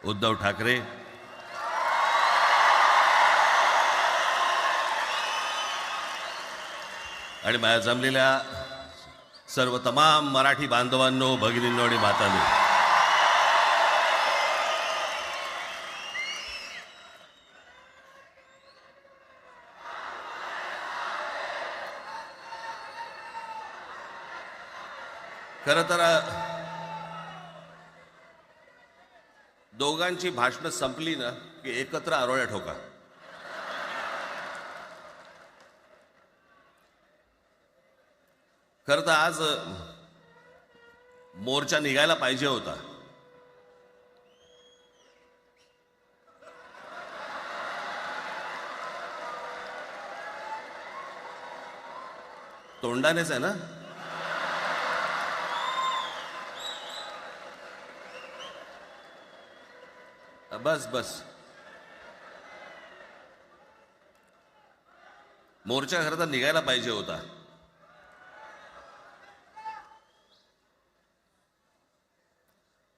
उद्धव ठाकरे, आणि माझ्या जमलेल्या सर्व तमाम मराठी बांधवांनो, भगिनींनो आणि मातांनो, खरं तर दोघांची भाषणं संपली ना की एकत्र आरोळ्या ठोका. खरं तर आज मोर्चा निघायला पाहिजे होता. तोंडानेच आहे ना. बस बस, मोर्चा खरं तर निघायला पाहिजे होता.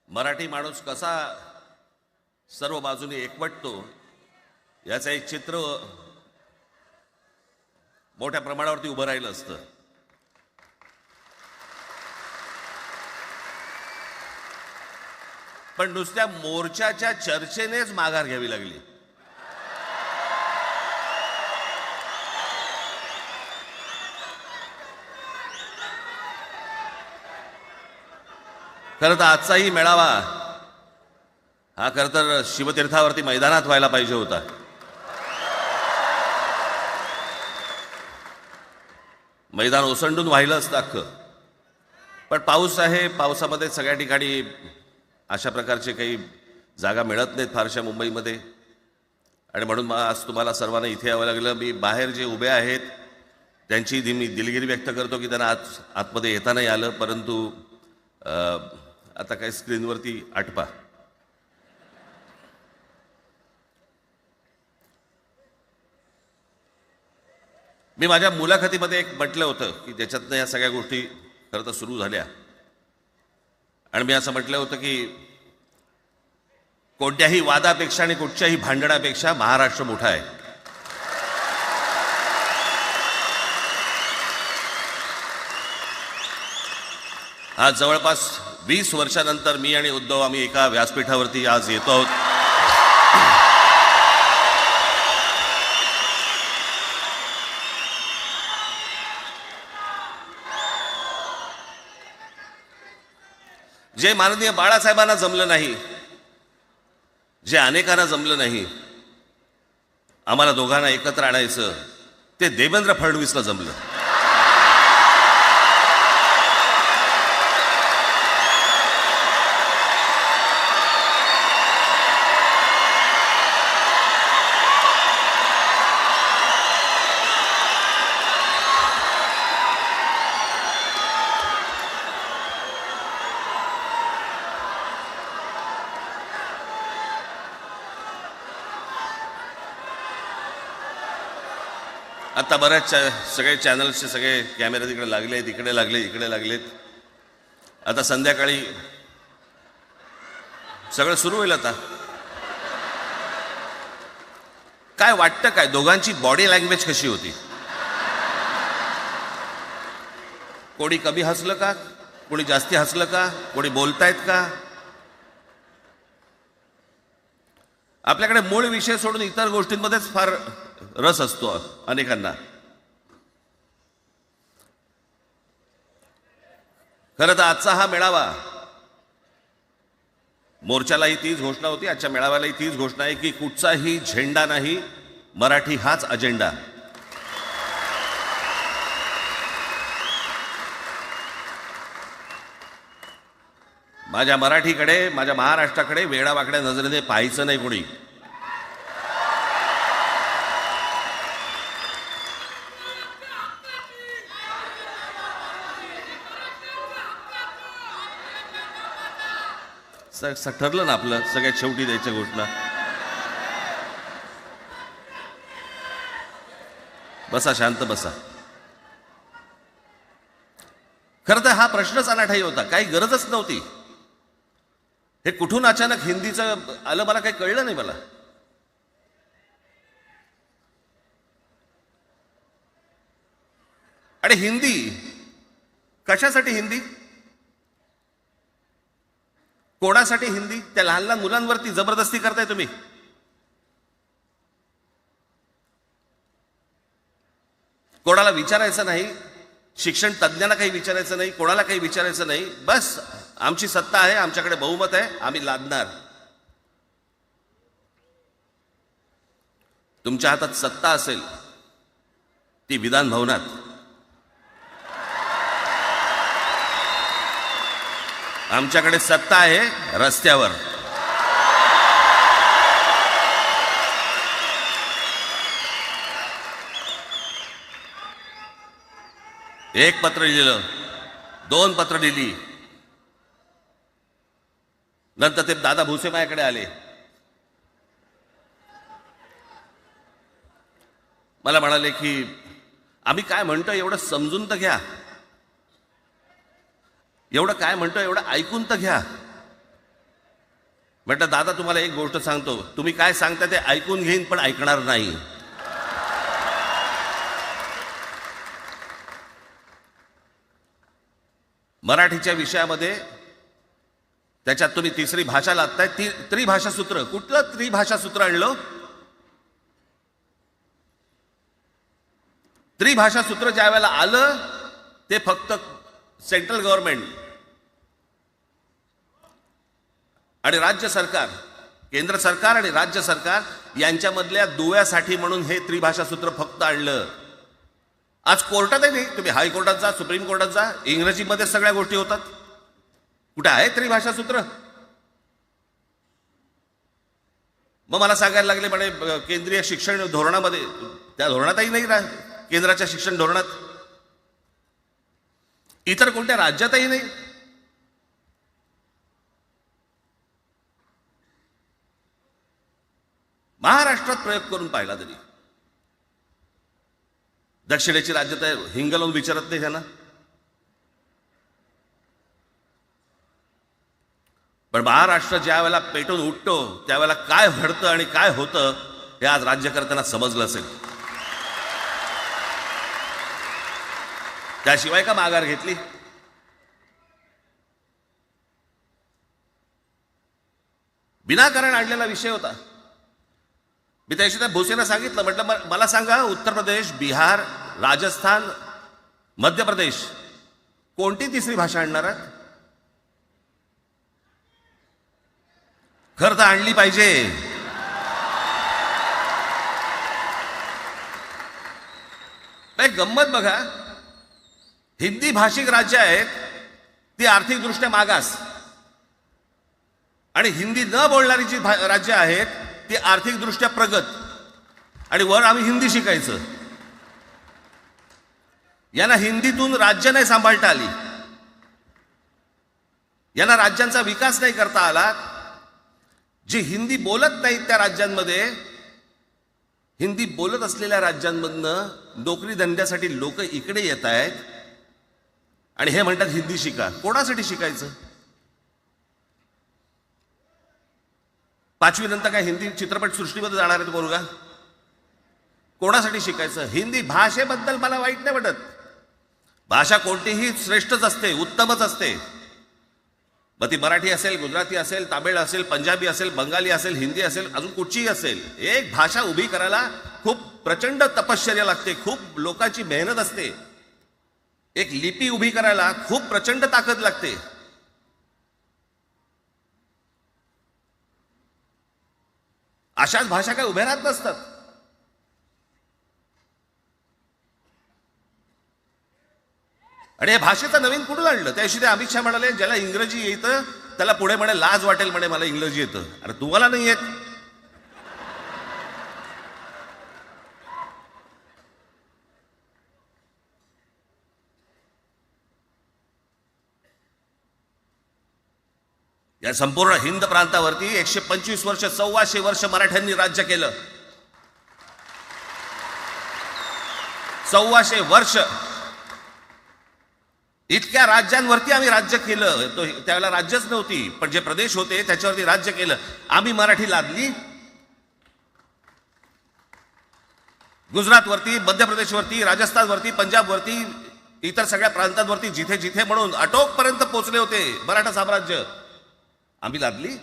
मराठी माणूस कसा सर्व बाजूने एकवटतो याचं एक चित्र मोठ्या प्रमाणावरती उभं राहिलं असतं. पण नुसत्या मोर्चाच्या चर्चेनेच माघार घ्यावी लागली. खरं तर आजचाही मेळावा हा खरं तर शिवतीर्थावरती मैदानात व्हायला पाहिजे होता. मैदान ओसंडून वाहिलं असतं अख्खं. पण पाऊस आहे, पावसामध्ये सगळ्या ठिकाणी अशा प्रकारचे काही जागा मिळत नाहीत फारशा मुंबईमध्ये, आणि म्हणून आज तुम्हाला सर्वांना इथे यावं लागलं. मी बाहेर जे उभे आहेत त्यांची मी दिलगिरी व्यक्त करतो की त्यांना आतमध्ये येता नाही आलं, परंतु आता काही स्क्रीनवरती आटपा. मी माझ्या मुलाखतीमध्ये एक म्हटलं होतं की ज्याच्यातनं या सगळ्या गोष्टी खरं तर सुरू झाल्या, आणि मी असं म्हटलं होतं की कोणत्याही वादापेक्षा आणि कुठच्याही भांडणापेक्षा महाराष्ट्र मोठा आहे. आज जवळपास 20 वर्षानंतर मी आणि उद्धव आम्ही एका व्यासपीठावरती आज येतो आहोत. जे माननीय बाळासाहेबांना जमलं नाही, जे अनेकांना जमलं नाही, आम्हाला दोघांना एकत्र आणायचं, ते देवेंद्र फडणवीसला जमलं. आता बऱ्याच सगळे चॅनल्सचे सगळे कॅमेरे तिकडे लागले, इकडे लागले, इकडे लागलेत. आता संध्याकाळी सगळं सुरू होईल. आता काय वाटतं, काय दोघांची बॉडी लँग्वेज कशी होती? कोणी कमी हसलं का, कोणी जास्ती हसलं का, कोणी बोलतायत का? आपल्याकडे मूळ विषय सोडून इतर गोष्टींमध्येच फार रस असतो अनेकांना. खरं तर आजचा हा मेळावा, मोर्चालाही तीच घोषणा होती, आजच्या मेळाव्यालाही तीच घोषणा आहे की कुठचाही झेंडा नाही, मराठी हाच अजेंडा. माझ्या मराठीकडे, माझ्या महाराष्ट्राकडे वेडावाकड्या नजरेने पाहायचं नाही कोणी. ठरलं ना आपलं, सगळ्यात शेवटी द्यायच्या घोषणा. बसा, शांत बसा. खरं तर हा प्रश्नच अनाठाई होता, काही गरजच नव्हती. हे कुठून अचानक हिंदीचं आलं मला काही कळलं नाही मला. आणि हिंदी कशासाठी हिंदी, कोणासाठी हिंदी? त्या लहान लहान मुलांवरती जबरदस्ती करताय तुम्ही. कोणाला विचारायचं नाही, शिक्षण तज्ज्ञांना काही विचारायचं नाही, कोणाला काही विचारायचं नाही. बस आमची सत्ता आहे, आमच्याकडे बहुमत आहे, आम्ही लादणार. तुमच्या हातात सत्ता असेल ती विधान भवनात, आमच्याकडे सत्ता आहे रस्त्यावर. एक पत्र लिहिलं, 2 पत्र लिहिली, नंतर ते दादा भुसे माझ्याकडे आले. मला म्हणाले की आम्ही काय म्हणतो एवढं समजून तर घ्या, एवढं काय म्हणतो एवढं ऐकून तर घ्या. म्हटलं दादा तुम्हाला एक गोष्ट सांगतो, तुम्ही काय सांगता ते ऐकून घेईन पण ऐकणार नाही. मराठीच्या विषयामध्ये त्याच्यात तुम्ही तिसरी भाषा लादताय, त्रिभाषा सूत्र. कुठलं त्रिभाषा सूत्र आणलं? त्रिभाषा सूत्र ज्या वेळेला आलं ते फक्त सेंट्रल गव्हर्नमेंट आणि राज्य सरकार, केंद्र सरकार आणि राज्य सरकार यांच्यामधल्या दुव्यासाठी म्हणून हे त्रिभाषा सूत्र फक्त आणलं. आज कोर्टातही नाही, तुम्ही हायकोर्टात जा, सुप्रीम कोर्टात जा, इंग्रजीमध्ये सगळ्या गोष्टी होतात. कुठे आहे त्रिभाषा सूत्र? मग मला सांगायला लागले म्हणे केंद्रीय शिक्षण धोरणामध्ये, त्या धोरणातही नाही केंद्राच्या शिक्षण धोरणात, इतर कोणत्या राज्यातही नाही. महाराष्ट्रात प्रयोग करून पाहिला तरी दक्षिणेची राज्य तर हिंग लावून विचारत नाही त्यांना. पण महाराष्ट्र ज्या वेळेला पेटून उठतो त्यावेळेला काय घडतं आणि काय होतं हे आज राज्यकर्त्यांना समजलं असेल. त्याशिवाय का माघार घेतली? विनाकारण आणलेला विषय होता. मी त्याशी त्या भोसेना सांगितलं, म्हटलं मला सांगा उत्तर प्रदेश, बिहार, राजस्थान, मध्य प्रदेश कोणती तिसरी भाषा आणणार आहात? खरं तर आणली पाहिजे. गंमत बघा, हिंदी भाषिक राज्य आहेत ती आर्थिकदृष्ट्या मागास, आणि हिंदी न बोलणारी जी राज्य आहेत ती आर्थिकदृष्ट्या प्रगत, आणि वर आम्ही हिंदी शिकायचं. यांना हिंदीतून राज्य नाही सांभाळता आली, यांना राज्यांचा विकास नाही करता आला. जे हिंदी बोलत नाहीत त्या राज्यांमध्ये, हिंदी बोलत असलेल्या राज्यांमधनं नोकरी धंद्यासाठी लोक इकडे येत आहेत आणि हे म्हणतात हिंदी शिका. कोणासाठी शिकायचं? 5वी नंतर काय हिंदी चित्रपट सृष्टीमध्ये जाणार आहेत मुलगा? कोणासाठी शिकायचं? हिंदी भाषेबद्दल मला वाईट नाही वाटत, भाषा कोणतीही श्रेष्ठच असते, उत्तमच असते. मग ती मराठी असेल, गुजराती असेल, तामिळ असेल, पंजाबी असेल, बंगाली असेल, हिंदी असेल, अजून कुठचीही असेल. एक भाषा उभी करायला खूप प्रचंड तपश्चर्या लागते, खूप लोकांची मेहनत असते. एक लिपी उभी करायला खूप प्रचंड ताकद लागते. अशाच भाषा काय उभ्या राहत नसतात. आणि या भाषेचं नवीन कुठून आणलं? त्याशी ते अमित शहा म्हणाले ज्याला इंग्रजी येतं त्याला पुढे म्हणे लाज वाटेल, म्हणे मला इंग्रजी येतं. अरे तुम्हाला नाही येत? या संपूर्ण हिंद प्रांतावरती 125 वर्ष, 125 वर्ष मराठ्यांनी राज्य केलं. 125 वर्ष. इतक्या राज्यांवरती आम्ही राज्य केलं. तो त्यावेळेला राज्यच नव्हती, पण जे प्रदेश होते त्याच्यावरती राज्य केलं. आम्ही मराठी लादली गुजरातवरती, मध्य प्रदेशवरती, राजस्थानवरती, पंजाबवरती, इतर सगळ्या प्रांतांवरती, जिथे जिथे म्हणून अटोकपर्यंत पोहोचले होते मराठा साम्राज्य, आम्ही लादली.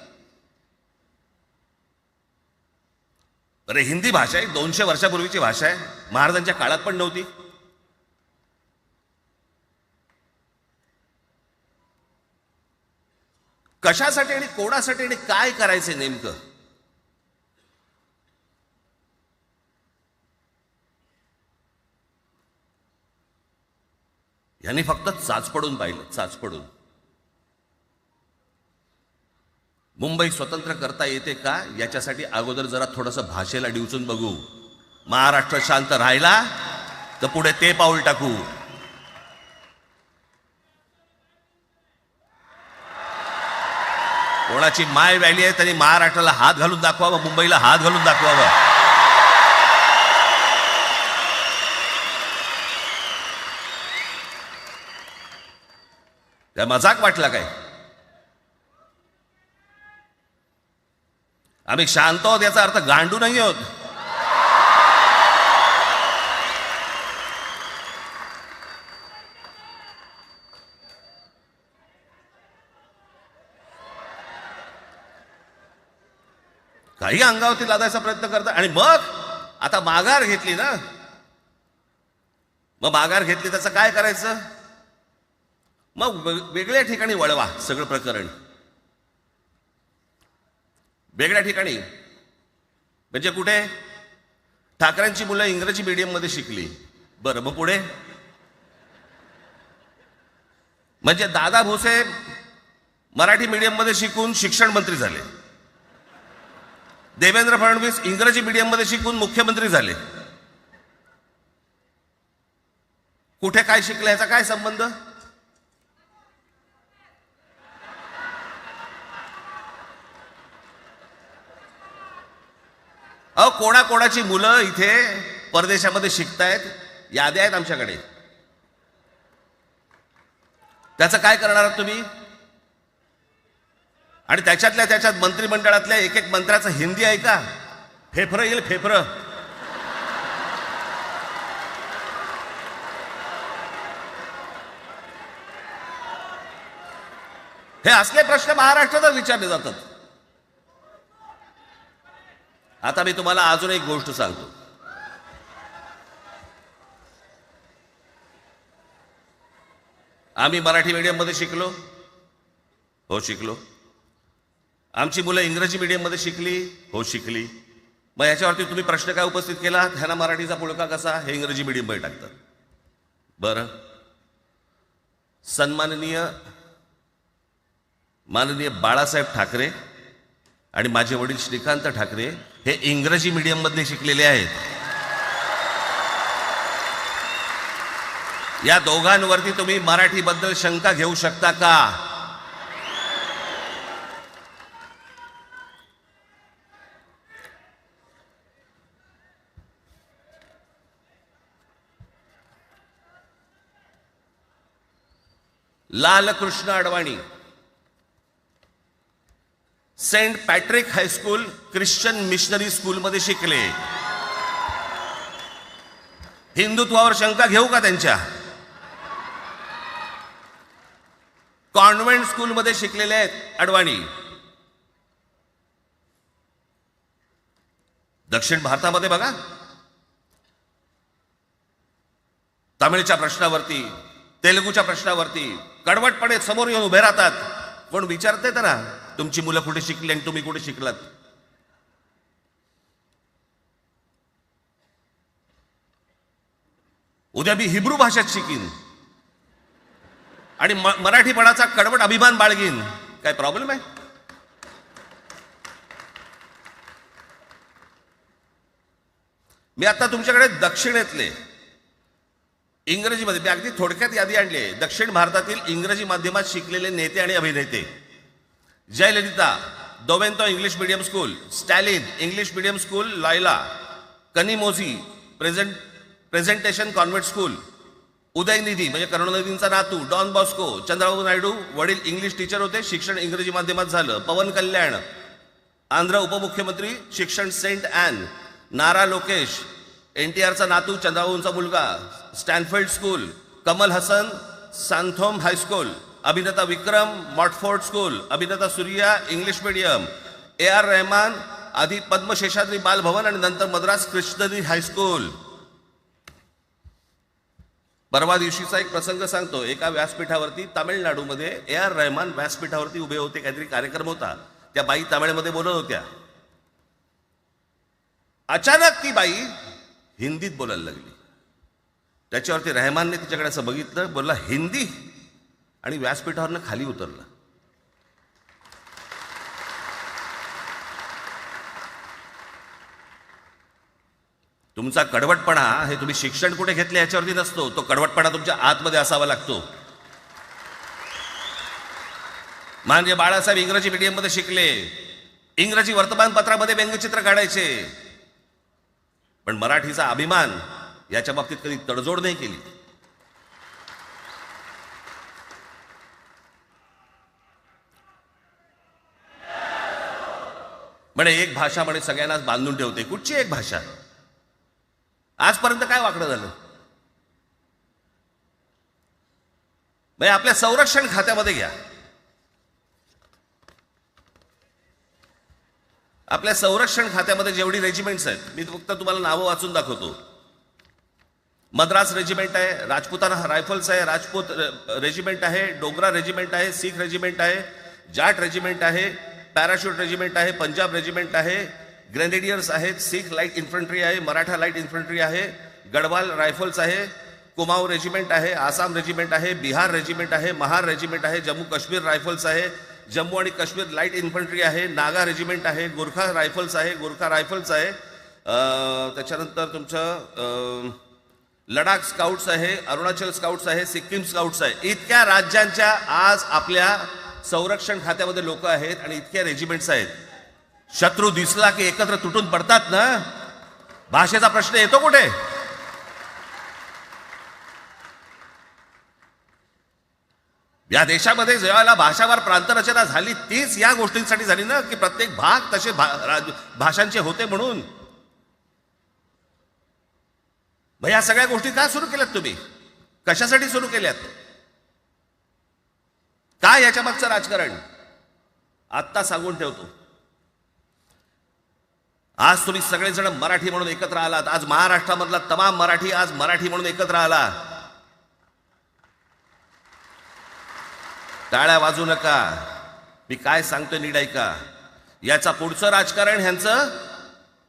अरे हिंदी भाषा आहे, 200 वर्षापूर्वीची भाषा आहे, महाराजांच्या काळात पण नव्हती. कशासाठी आणि कोणासाठी आणि काय करायचे नेमकं? यांनी फक्त चाचपडून पाहिलं, चाचपडून. मुंबई स्वतंत्र करता येते का याच्यासाठी अगोदर जरा थोडंसं भाषेला डिवचून बघू. महाराष्ट्र शांत राहिला तर पुढे ते पाऊल टाकू. कोणाची माय व्हॅली आहे त्यांनी महाराष्ट्राला हात घालून दाखवावं, मुंबईला हात घालून दाखवावं. त्या मजाक वाटला काय? आम्ही शांत आहोत याचा अर्थ गांडू नाही आहोत. काही अंगावरती लादायचा प्रयत्न करतात आणि मग आता माघार घेतली ना, मग माघार घेतली त्याचं काय करायचं? मग वेगळ्या ठिकाणी वळवा सगळं प्रकरण, वेगळ्या ठिकाणी. म्हणजे कुठे? ठाकरेंची मुलं इंग्रजी मीडियम मध्ये शिकली, बरं मग पुढे? म्हणजे दादा भुसे मराठी मीडियम मध्ये शिकून शिक्षण मंत्री झाले, देवेंद्र फडणवीस इंग्रजी मीडियम मध्ये शिकून मुख्यमंत्री झाले. कुठे काय शिकले याचा काय संबंध? अहो कोणाकोणाची मुलं इथे परदेशामध्ये शिकतायत, याद्या आहेत आमच्याकडे. त्याचं काय करणार आहात तुम्ही? आणि त्याच्यातल्या त्याच्यात मंत्रिमंडळातल्या एक एक मंत्र्याचं हिंदी आहे का? फेफरं येईल, फेफरं. हे असले प्रश्न महाराष्ट्रातच विचारले जातात. आता मी तुम्हाला अजून एक गोष्ट सांगतो. आम्ही मराठी मीडियम मध्ये शिकलो, हो शिकलो. आमची मुलं इंग्रजी मीडियम मध्ये शिकली, हो शिकली. मग याच्यावरती तुम्ही प्रश्न काय उपस्थित केला? ह्यांना मराठीचा पुळका कसा? हे इंग्रजी मीडियम मध्ये टाकतात. बरं, सन्माननीय माननीय बाळासाहेब ठाकरे आणि माझे वडील श्रीकांत ठाकरे हे इंग्रजी मीडियम मध्ये शिकलेले आहेत. या दोघांवरती तुम्ही मराठीबद्दल शंका घेऊ शकता का? Lalkrishna Advani Saint Patrick high school Christian missionary school मध्ये शिकले. हिंदुत्वावर शंका घेऊ का त्यांच्या? कॉन्व्हेंट स्कूल मध्ये शिकलेले आहेत अडवाणी. दक्षिण भारतामध्ये बघा, तमिळच्या प्रश्नावरती, तेलुगूच्या प्रश्नावरती कडवटपणे समोर येऊन उभे राहतात. पण विचारते ना, तुमची मुलं कुठे शिकली आणि तुम्ही कुठे शिकलात? उद्या मी हिब्रू भाषेत शिकीन आणि मराठीपणाचा कडवट अभिमान बाळगीन, काय प्रॉब्लेम आहे? मी आता तुमच्याकडे दक्षिणेतले इंग्रजीमध्ये, मी अगदी थोडक्यात यादी आणली आहे. दक्षिण भारतातील इंग्रजी माध्यमात शिकलेले नेते आणि अभिनेते: Jayalalithaa Doveton English medium school, Stalin English medium school Loyola, Kanimozhi Presentation convent school, Udhayanidhi म्हणजे करुणानिधींचा नातू डॉन बॉस्को. चंद्रबाबू नायडू वडील इंग्लिश टीचर होते, शिक्षण इंग्रजी माध्यमात झालं. पवन कल्याण आंध्र उपमुख्यमंत्री, शिक्षण सेंट ॲन. नारा लोकेश NTRचा नातू, चंद्रबाबूंचा मुलगा, Stanford school. Kamal Haasan Santhome high school. अभिनेता विक्रम मॉटफोर्ड स्कूल. अभिनेता Suriya English medium. AR Rahman आधी पद्मशेषाद्री बालभवन आणि नंतर मद्रास क्रिश्नरी हायस्कूल. परवा दिवशीचा एक प्रसंग सांगतो. एका व्यासपीठावरती तामिळनाडूमध्ये AR रहमान व्यासपीठावरती उभे होते, काहीतरी कार्यक्रम होता. त्या बाई तामिळमध्ये बोलत होत्या. अचानक ती बाई हिंदीत बोलायला लागली. त्याच्यावरती रहमानने तिच्याकडे असं बघितलं, बोलला हिंदी, आणि व्यासपीठावरनं खाली उतरला. तुमचा कडवटपणा हे तुम्ही शिक्षण कुठे घेतले याच्यावरती नसतो, तो कडवटपणा तुमच्या आतमध्ये असावा लागतो. म्हणजे बाळासाहेब इंग्रजी मीडियममध्ये शिकले, इंग्रजी वर्तमानपत्रामध्ये व्यंगचित्र काढायचे, पण मराठीचा अभिमान याच्या बाबतीत कधी तडजोड नाही केली. म्हणे एक भाषा म्हणे सगळ्यांनाच बांधून ठेवते. कुठची एक भाषा? आजपर्यंत काय वाकडं झालं? म्हणजे आपल्या संरक्षण खात्यामध्ये घ्या. आपल्या संरक्षण खात्यामध्ये जेवढी रेजिमेंट्स आहेत, मी फक्त तुम्हाला नावं वाचून दाखवतो. मद्रास रेजिमेंट आहे, राजपुताना रायफल्स आहे, राजपूत रेजिमेंट आहे, डोगरा रेजिमेंट आहे, सीख रेजिमेंट आहे, जाट रेजिमेंट आहे, पॅराशूट रेजिमेंट आहे, पंजाब रेजिमेंट आहे, ग्रेनेडियर्स आहेत, सीख लाईट इन्फंट्री आहे, मराठा लाईट इन्फंट्री आहे, गढवाल रायफल्स आहे, कुमाऊ रेजिमेंट आहे, आसाम रेजिमेंट आहे, बिहार रेजिमेंट आहे, महार रेजिमेंट आहे, जम्मू काश्मीर रायफल्स आहे, जम्मू आणि काश्मीर लाईट इन्फंट्री आहे, नागा रेजिमेंट आहे, गोरखा रायफल्स आहे, गोरखा रायफल्स आहे, त्याच्यानंतर तुमचं लडाख स्काउट्स आहे, अरुणाचल स्काउट्स आहे, सिक्कीम स्काउट्स आहे. इतक्या राज्यांच्या आज आपल्या संरक्षण खात्यामध्ये लोक आहेत आणि इतक्या रेजिमेंट्स आहेत. शत्रू दिसला की एकत्र तुटून पडतात ना. भाषेचा प्रश्न येतो कुठे? या देशामध्ये जेव्हा भाषावार प्रांतरचना झाली तीच या गोष्टींसाठी झाली ना, की प्रत्येक भाग तसे भाषांचे होते म्हणून. मग या सगळ्या गोष्टी का सुरू केल्यात तुम्ही? कशासाठी सुरू केल्यात? काय याच्या मागचं राजकारण? आत्ता सांगून ठेवतो. आज तुम्ही सगळेजण मराठी म्हणून एकत्र आलात. आज महाराष्ट्रामधला तमाम मराठी आज मराठी म्हणून एकत्र आला. टाळ्या वाजू नका. मी काय सांगतोय नीट ऐका. याचा पुढचं राजकारण ह्यांचं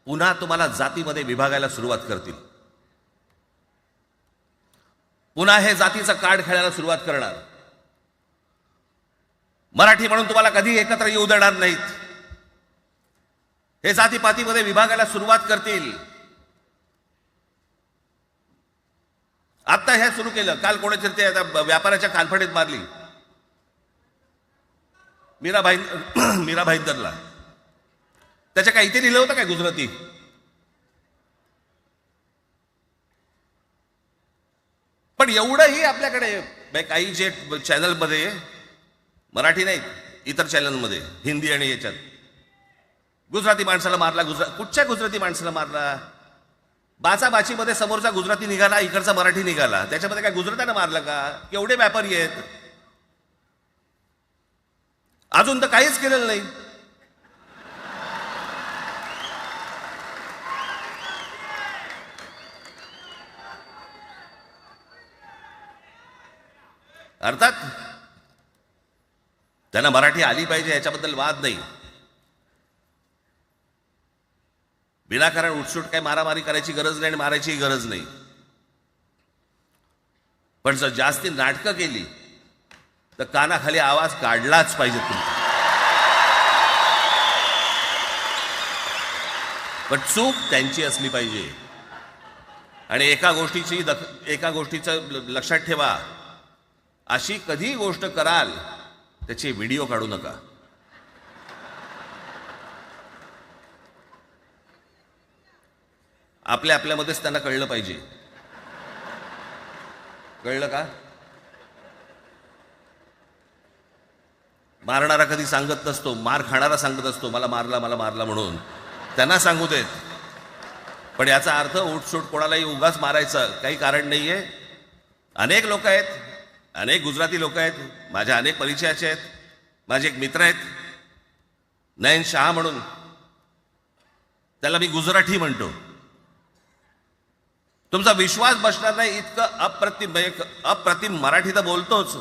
पुन्हा तुम्हाला जातीमध्ये विभागायला सुरुवात करतील. पुन्हा हे जातीचं कार्ड खेळायला सुरुवात करणार. मराठी म्हणून तुम्हाला कधी एकत्र येऊ देणार नाहीत. हे जातीपातीमध्ये विभागायला सुरुवात करतील. आता हे सुरू केलं. काल कोणाच्या ते व्यापाऱ्याच्या कानफडीत मारली मीरा भाईंदरला. त्याच्या काय इथे लिहिलं होतं काय गुजराती? पण एवढंही आपल्याकडे काही जे चॅनलमध्ये, मराठी नाहीत इतर चॅनलमध्ये, हिंदी आणि याच्यात गुजराती माणसाला मारला. कुठच्या गुजराती माणसाला मारला? बाचाबाचीमध्ये समोरचा गुजराती निघाला, इकडचा मराठी निघाला. त्याच्यामध्ये काय गुजरात्यानं मारलं का? केवढे व्यापारी आहेत. अजून तर काहीच केलेलं नाही. अर्थात त्यांना मराठी आली पाहिजे याच्याबद्दल वाद नाही. विनाकारण उठसूट काय मारामारी करायची गरज नाही आणि मारायची गरज नाही. पण जर जास्ती नाटकं केली तर कानाखाली आवाज काढलाच पाहिजे तुम्ही. पण चूक त्यांची असली पाहिजे. आणि एका गोष्टीचं लक्षात ठेवा, अशी कधी गोष्ट कराल त्याचे व्हिडिओ काढू नका. आपल्यामध्येच त्यांना कळलं पाहिजे. कळलं का? मारणारा कधी सांगत नसतो, मार खाणारा सांगत असतो मला मारला म्हणून. त्यांना सांगू देत. पण याचा अर्थ उठसूट कोणालाही उगाच मारायचं काही कारण नाहीये. अनेक लोक आहेत, अनेक गुजराती लोक आहेत, माझ्या अनेक परिचयाचे आहेत. माझे एक मित्र आहेत नयन शहा म्हणून, त्याला मी गुजराठी म्हणतो. तुमचा विश्वास बसणार नाही इतकं अप्रतिम मराठी तर बोलतोच,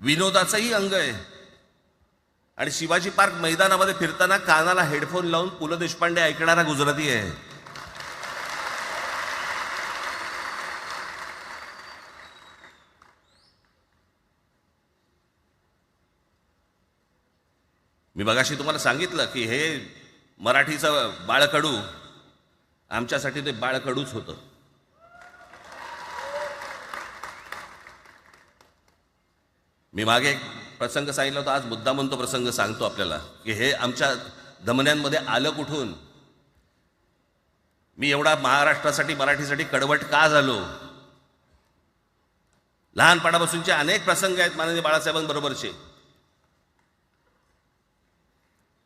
विनोदाचंही अंग आहे. आणि शिवाजी पार्क मैदानामध्ये फिरताना कानाला हेडफोन लावून पु ल देशपांडे ऐकणारा गुजराती आहे. मी मगाशी तुम्हाला सांगितलं की हे मराठीचं बाळकडू, आमच्यासाठी ते बाळकडूच होतं. मी मागे एक प्रसंग सांगितला होता, आज मुद्दामून तो प्रसंग सांगतो आपल्याला की हे आमच्या धमन्यांमध्ये आलं कुठून. मी एवढा महाराष्ट्रासाठी मराठीसाठी कडवट का झालो. लहानपणापासूनचे अनेक प्रसंग आहेत माननीय बाळासाहेबांबरोबरचे,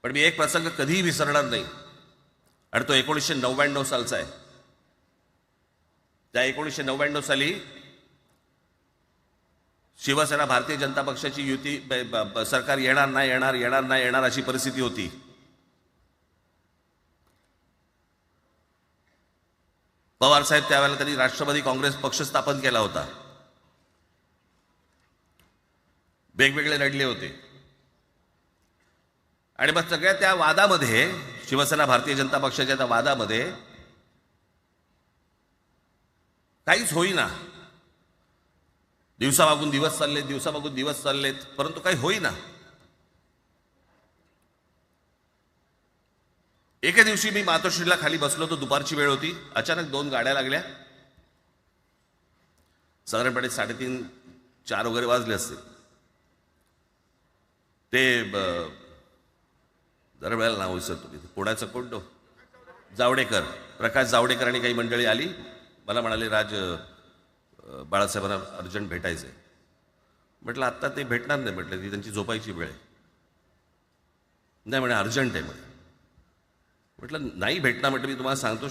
पण मी एक प्रसंग कधीही विसरणार नाही. आणि तो 1999 सालचा आहे. त्या 1999 साली शिवसेना भारतीय जनता पक्षाची युती सरकार येणार नाही अशी परिस्थिती होती. पवार साहेब त्यावेळेला त्यांनी राष्ट्रवादी काँग्रेस पक्ष स्थापन केला होता. वेगवेगळे लढले होते. आणि मग सगळ्या त्या वादामध्ये, शिवसेना भारतीय जनता पक्षाच्या त्या वादामध्ये काहीच होईना. दिवसामागून दिवस चाललेत, परंतु काही होईना. एके दिवशी मी मातोश्रीला खाली बसलो होतो, दुपारची वेळ होती. अचानक 2 गाड्या लागल्या. साधारणपणे 3:30-4 वगैरे वाजले असतील. ते जरा वेळेला नाव विसरतो मी, पुण्याचं कोणतो जावडेकर, प्रकाश जावडेकर आणि काही मंडळी आली. मला म्हणाले, राज बाळासाहेबांना अर्जंट भेटायचंय. म्हटलं आत्ता ते भेटणार नाही. म्हटलं ती त्यांची झोपायची वेळ आहे. नाही म्हणे अर्जंट आहे म्हणे. म्हटलं नाही भेटणार. म्हटलं मी तुम्हाला सांगतो.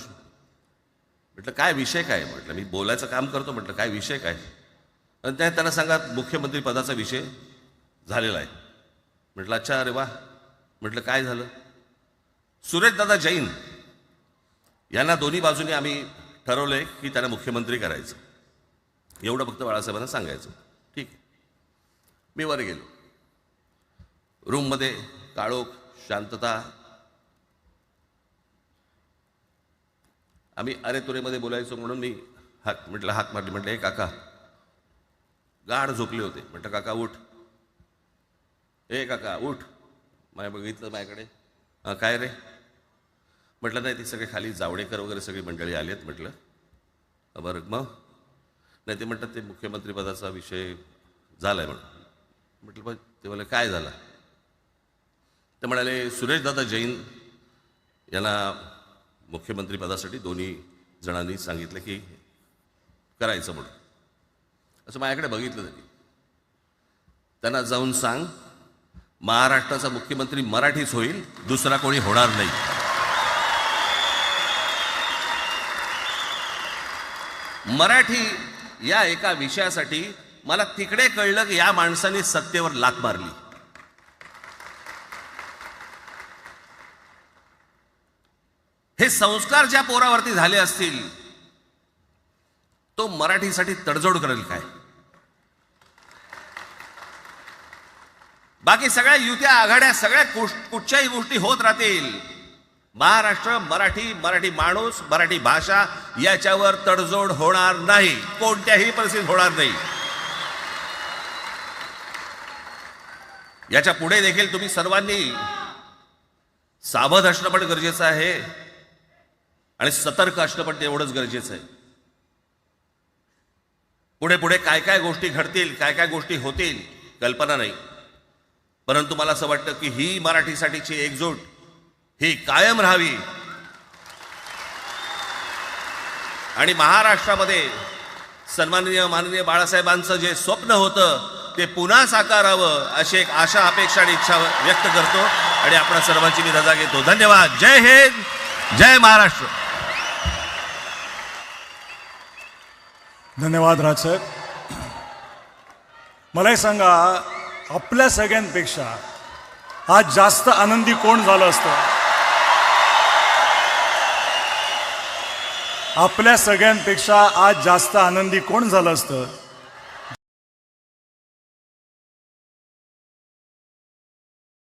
म्हटलं काय विषय काय. म्हटलं मी बोलायचं काम करतो. म्हटलं काय विषय काय. आणि त्यांना सांगा मुख्यमंत्री पदाचा विषय झालेला आहे. म्हटलं अच्छा, अरे वा. म्हटलं काय झालं. सुरेशदादा जैन यांना दोन्ही बाजूने आम्ही ठरवलंय की त्यांना मुख्यमंत्री करायचं. एवढं फक्त बाळासाहेबांना सांगायचं. ठीक आहे. मी वर गेलो. रूममध्ये काळोख, शांतता. आम्ही अरे तुरेमध्ये बोलायचो म्हणून मी हाक मारली. म्हटलं हे काका. गाढ झोपले होते. म्हटलं काका उठ. ए काका उठ. बघितलं माझ्याकडे. काय रे. म्हटलं नाही, ती सगळे खाली जावडेकर वगैरे सगळी मंडळी आली आहेत. म्हटलं बरं मग. नाही ते म्हणतात ते मुख्यमंत्री पदाचा विषय झालाय म्हणून. म्हटलं पण ते मला काय झालं. ते म्हणाले सुरेशदादा जैन यांना मुख्यमंत्री पदासाठी दोन्ही जणांनी सांगितलं की करायचं म्हणून. असं माझ्याकडे बघितलं त्यांनी. त्यांना जाऊन सांग महाराष्ट्राचा मुख्यमंत्री मराठीच होईल, दुसरा कोणी होणार नाही. मराठी या एका विषयासाठी मला तिकडे कळलं की या माणसाने सत्तेवर लाथ मारली. हे संस्कार ज्या पोरावरती झाले असतील तो मराठीसाठी तडजोड करेल काय. बाकी सगळ्या युत्या आघाड्या सगळ्या कुठच्याही गोष्टी होत राहतील. महाराष्ट्र, मराठी माणूस, मराठी भाषा याच्यावर तडजोड होणार नाही. कोणत्याही परिस्थितीत होणार नाही. याच्या पुढे देखील तुम्ही सर्वांनी सावध असणं पण गरजेचं आहे आणि सतर्क असणं पण तेवढंच गरजेचं आहे. पुढे पुढे काय काय गोष्टी घडतील, काय काय गोष्टी होतील कल्पना नाही. परंतु मला असं वाटतं की ही मराठीसाठीची एकजूट ही कायम राहावी आणि महाराष्ट्रामध्ये सन्माननीय माननीय बाळासाहेबांचं जे स्वप्न होतं ते पुन्हा साकारावं अशी एक आशा अपेक्षा आणि इच्छा व्यक्त करतो आणि आपणा सर्वांची मी रजा घेतो. धन्यवाद. जय हिंद, जय महाराष्ट्र. धन्यवाद राजसाहेब. मला हे सांगा, आपल्या सगळ्यांपेक्षा आज जास्त आनंदी कोण झालं असतं? आपल्या सगळ्यांपेक्षा आज जास्त आनंदी कोण झालं असतं?